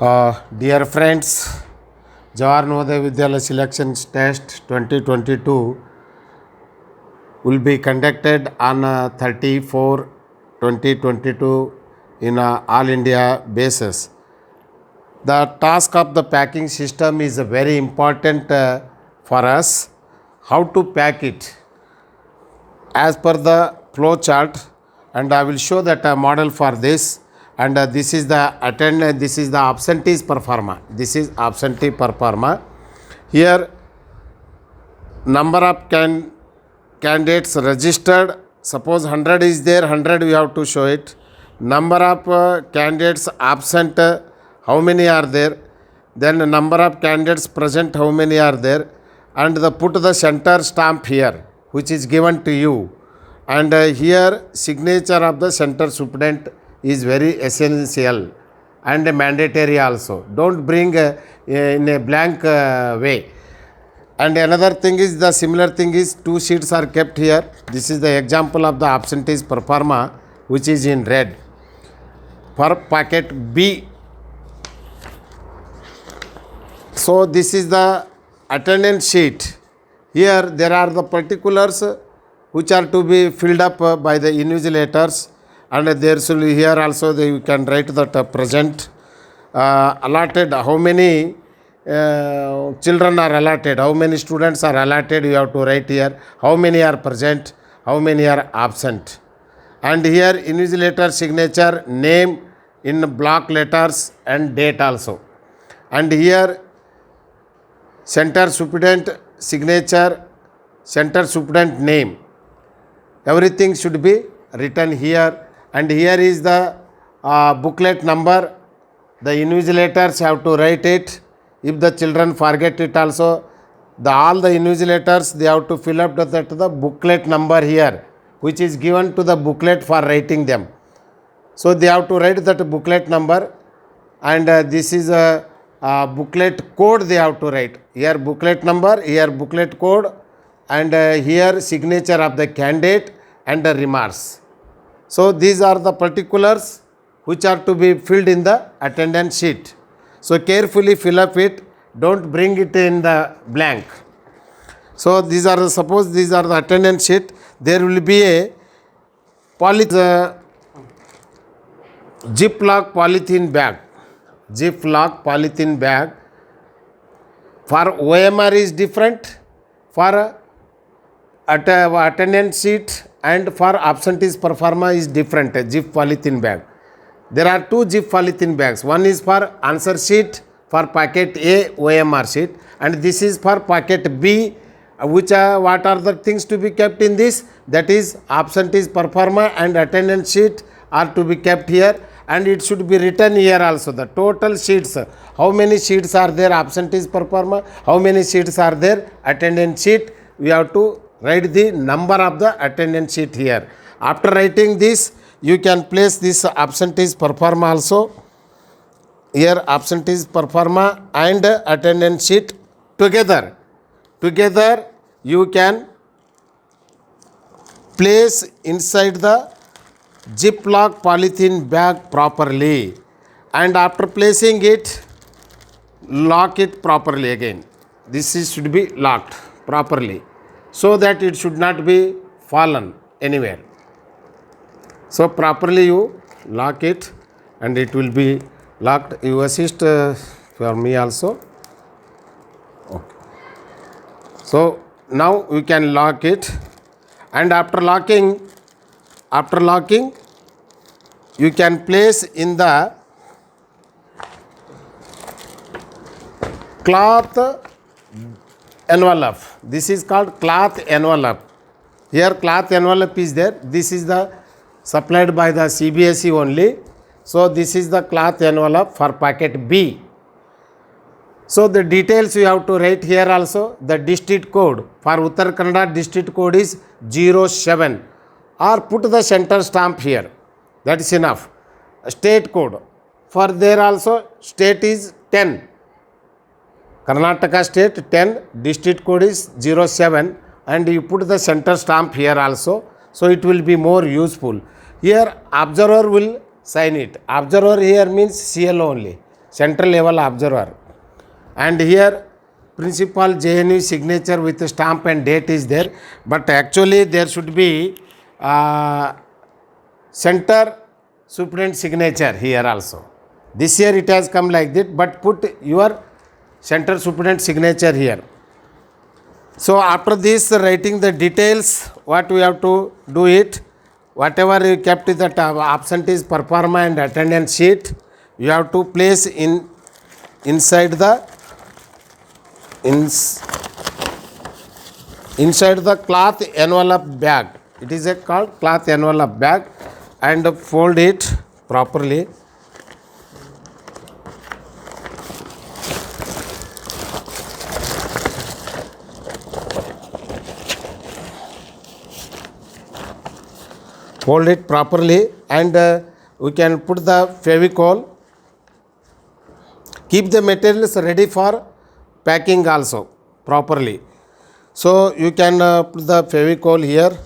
Dear friends, Jawahar Navodaya Vidyalaya Selection Test 2022 will be conducted on 30/4/2022 in all India basis. The task of the packing system is very important for us. How to pack it as per the flow chart, and I will show that a model for this. And this is the attendance, this is the absentees performa. This is absentee performa. Here number of candidates registered, suppose 100 is there, 100 we have to show it. Number of candidates absent, how many are there, then number of candidates present, how many are there, and put the center stamp here which is given to you. And here signature of the center superintendent is very essential and mandatory also. Don't bring in a blank way. And another thing is, the similar thing is, two sheets are kept here. This is the example of the absentees performa which is in red. For packet B, so this is the attendance sheet. Here there are the particulars which are to be filled up by the invigilators, and there should here also you can write that present, allotted, how many children are allotted, how many students are allotted, you have to write here, how many are present, how many are absent. And here invigilator signature, name in block letters and date also. And here center superintendent signature, center superintendent name, everything should be written here. And here is the booklet number. The invigilators have to write it. If the children forget it also, all the invigilators, they have to fill up the booklet number here, which is given to the booklet for writing them. So they have to write that booklet number, and this is a booklet code they have to write. Here booklet number, here booklet code, and here signature of the candidate and the remarks. So these are the particulars which are to be filled in the attendance sheet. So carefully fill up it, don't bring it in the blank. So these are suppose these are the attendance sheet. There will be a Ziploc polythene bag. Ziploc polythene bag. For OMR is different, for attendance sheet and for absentees performa is different. Zip polythene bag. There are two zip polythene bags. One is for answer sheet for packet A OMR sheet, and this is for packet B, which what are the things to be kept in this? That is absentees performa and attendance sheet are to be kept here, and it should be written here also. The total sheets, how many sheets are there absentees performa, how many sheets are there attendance sheet, we have to write the number of the attendance sheet here. After writing this, you can place this absentees performa also. Here absentees performa and attendance sheet together you can place inside the Ziploc polythene bag properly, and after placing it, lock it properly again. This should be locked properly so that it should not be fallen anywhere. So properly you lock it, and it will be locked. You assist for me also. Okay. So now we can lock it, and after locking you can place in the cloth envelope. This is called cloth envelope. Here cloth envelope is there. This is the supplied by the CBSE only. So this is the cloth envelope for packet B. So the details you have to write here also. The district code for Uttar Kannada district code is 07, or put the center stamp here. That is enough. State code for there also, state is 10. Karnataka state 10, district code is 07, and you put the center stamp here also. So it will be more useful. Here observer will sign it. Observer here means CL only. central level observer. And here principal JNV signature with stamp and date is there, but actually there should be center superintendent signature here also. This year it has come like that, but put your center superintendent signature here. So after this writing the details, what we have to do it, whatever you kept in the absentees performa and attendance sheet, you have to place inside the cloth envelope bag. It is called cloth envelope bag, and fold it properly. Fold it properly, and we can put the Fevicol. Keep the materials ready for packing also properly. So you can put the Fevicol here.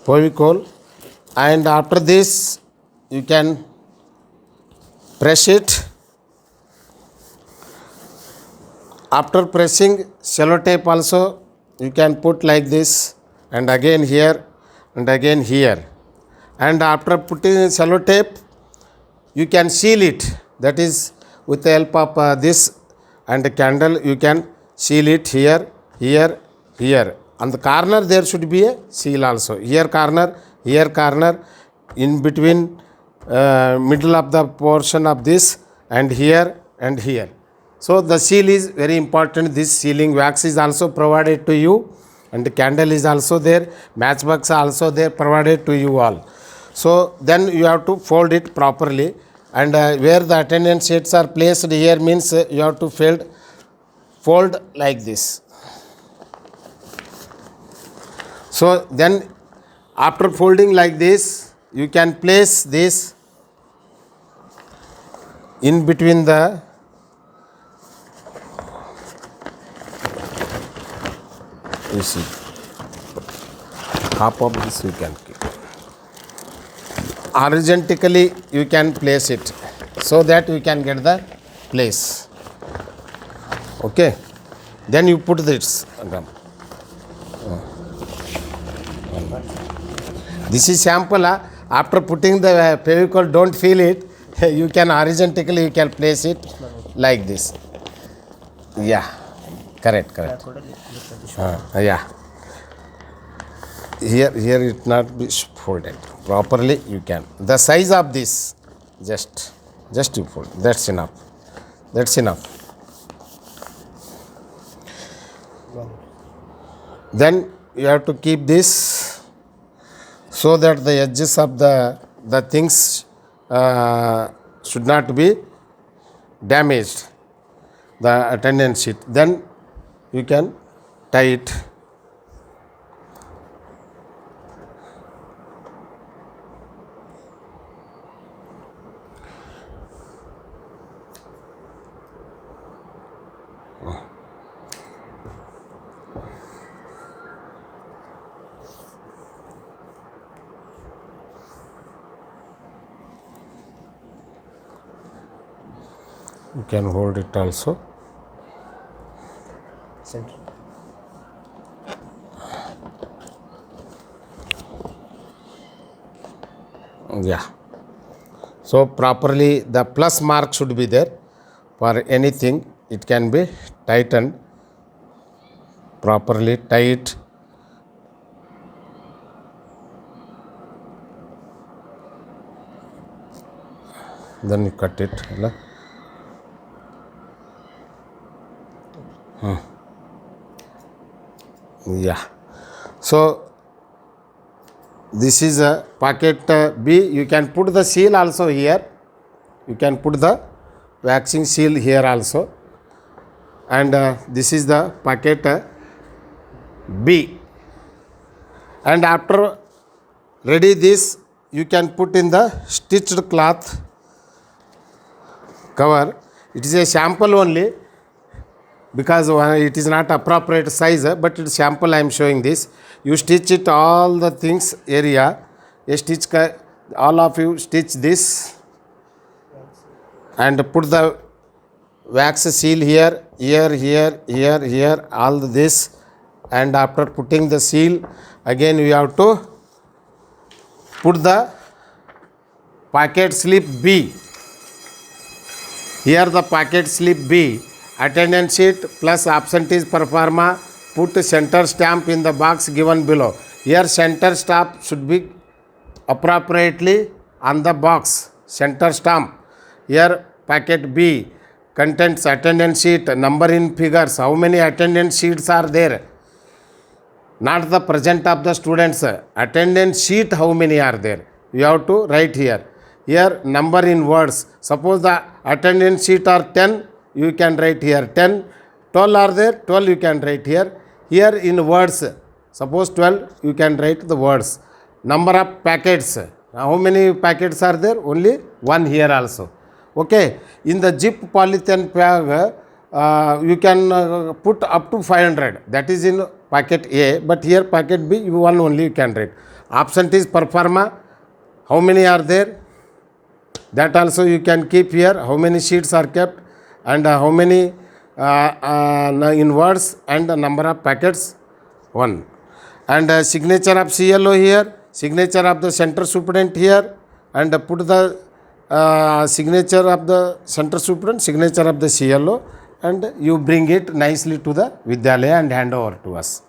Fevicol, and after this you can press it. After pressing, sellotape also you can put like this, and again here and again here. And after putting sellotape, you can seal it. That is with the help of this and a candle, you can seal it here, here, here. On the corner there should be a seal also. Here corner, in between middle of the portion of this, and here and here. So the seal is very important. This sealing wax is also provided to you, and the candle is also there, matchbox also there provided to you all. So then you have to fold it properly, and where the attendance sheets are placed here means you have to fold like this. So then after folding like this, you can place this in between the you see, half of this you can keep. Horizontally you can place it, so that you can get the place. Okay, then you put this. This is sample. After putting the Fevicol, don't feel it. You can horizontally you can place it like this. Yeah, correct. Yeah. Here it not be folded properly. You can the size of this just you fold. That's enough. Then you have to keep this so that the edges of the things should not be damaged, the attendance sheet. Then you can tie it. You can hold it also. Center. Yeah. So properly the plus mark should be there. For anything it can be tightened properly. Tight. Then you cut it. Yeah. So this is a pocket B. You can put the seal also here. You can put the waxing seal here also. And this is the pocket B. And after ready this, you can put in the stitched cloth cover. It is a sample only, because it is not appropriate size, but it's sample I am showing this. You stitch it all the things area. You stitch, all of you stitch this and put the wax seal here, here, all this, and after putting the seal, again we have to put the packet slip B. Here the packet slip B, attendance sheet plus absentees performa, put center stamp in the box given below. Here center stamp should be appropriately on the box, center stamp. Here packet B, contents attendance sheet, number in figures, how many attendance sheets are there, not the present of the students, attendance sheet how many are there, you have to write here. Here number in words, suppose the attendance sheet are 10, you can write here 10, 12 are there, 12 you can write here. Here in words, suppose 12, you can write the words. Number of packets, how many packets are there, only one here also. Okay, in the zip polythene bag, you can put up to 500, that is in packet A, but here packet B, one only you can write. Absentees performa, how many are there, that also you can keep here, how many sheets are kept, and how many in words, and the number of packets, 1. And signature of CLO here, signature of the center superintendent here, and put the signature of the center superintendent, signature of the CLO, and you bring it nicely to the Vidyalaya and hand over to us.